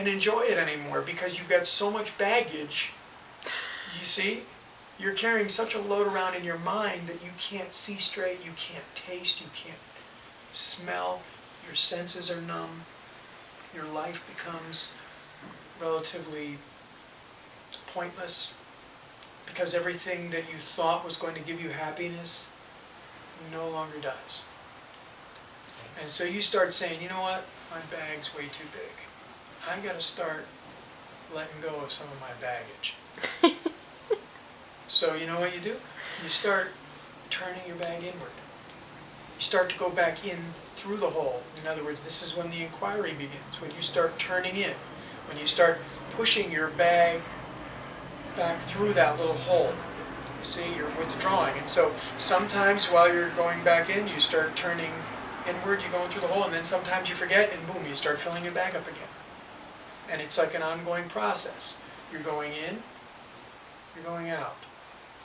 and enjoy it anymore because you've got so much baggage. You see? You're carrying such a load around in your mind that you can't see straight, you can't taste, you can't smell, your senses are numb, your life becomes relatively pointless because everything that you thought was going to give you happiness no longer does. And so you start saying, you know what, my bag's way too big. I got to start letting go of some of my baggage. So you know what you do? You start turning your bag inward. You start to go back in through the hole. In other words, this is when the inquiry begins, when you start turning in, when you start pushing your bag back through that little hole. You see, you're withdrawing. And so sometimes while you're going back in, you start turning inward, you're going through the hole, and then sometimes you forget, and boom, you start filling your bag up again. And it's like an ongoing process. You're going in, you're going out.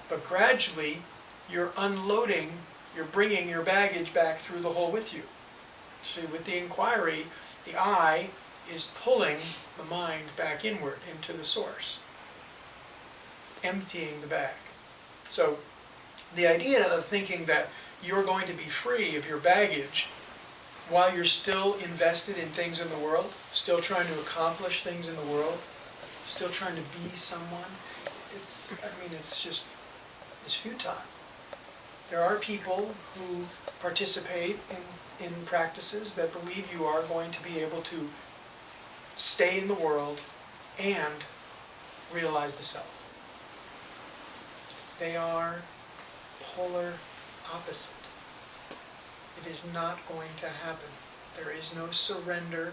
But gradually, you're unloading, you're bringing your baggage back through the hole with you. See, with the inquiry, the I is pulling the mind back inward into the source, emptying the bag. So the idea of thinking that you're going to be free of your baggage while you're still invested in things in the world, still trying to accomplish things in the world, still trying to be someone, it's futile. There are people who participate in practices that believe you are going to be able to stay in the world and realize the self. They are polar opposite. It is not going to happen. There is no surrender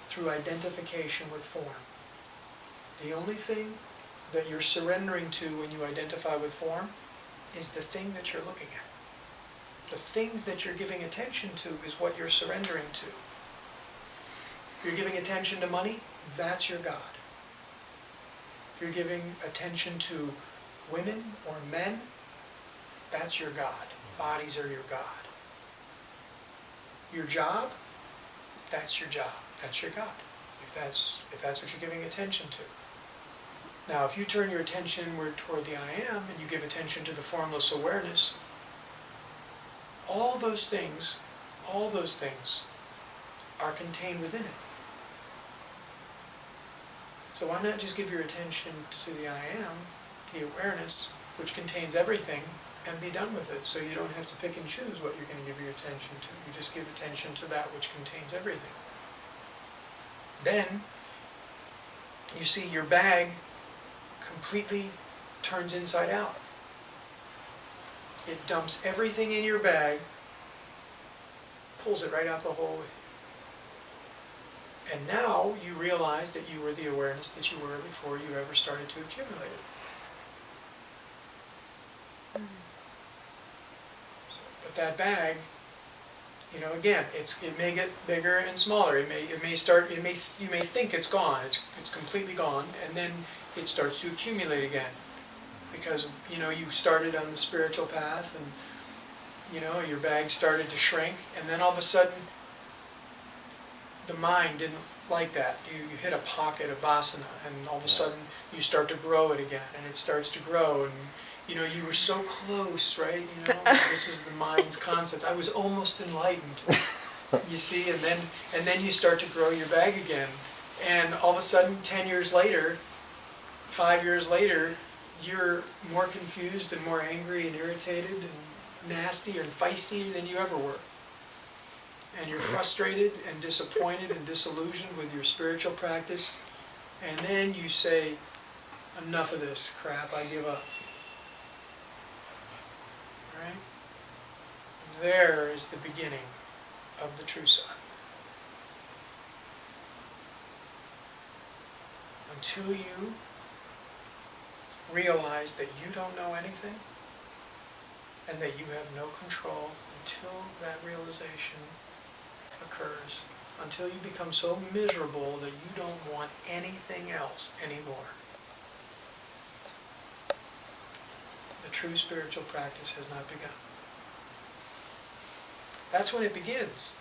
through identification with form. The only thing that you're surrendering to when you identify with form is the thing that you're looking at. The things that you're giving attention to is what you're surrendering to. If you're giving attention to money, that's your God. If you're giving attention to women or men, that's your God. Bodies are your God. Your job, that's your job. That's your God. If that's what you're giving attention to. Now, if you turn your attention inward toward the I Am, and you give attention to the formless awareness, all those things are contained within it. So why not just give your attention to the I Am, the awareness, which contains everything, and be done with it, so you don't have to pick and choose what you're going to give your attention to. You just give attention to that which contains everything. Then, you see your bag completely turns inside out. It dumps everything in your bag, pulls it right out the hole with you. And now you realize that you were the awareness that you were before you ever started to accumulate it. But that bag, you know, again, it may get bigger and smaller. You may think it's gone. It's completely gone, and then it starts to accumulate again, because you know you started on the spiritual path, and you know your bag started to shrink, and then all of a sudden the mind didn't like that. You hit a pocket of vasana, and all of a sudden you start to grow it again, and it starts to grow, and you know, you were so close, right? You know, this is the mind's concept. I was almost enlightened, you see, and then you start to grow your bag again, and all of a sudden, 10 years later, 5 years later, you're more confused and more angry and irritated and nasty and feisty than you ever were. And you're frustrated and disappointed and disillusioned with your spiritual practice, and then you say, enough of this crap, I give up. Right? There is the beginning of the true sun. Until you realize that you don't know anything and that you have no control, until that realization occurs, until you become so miserable that you don't want anything else anymore, the true spiritual practice has not begun. That's when it begins.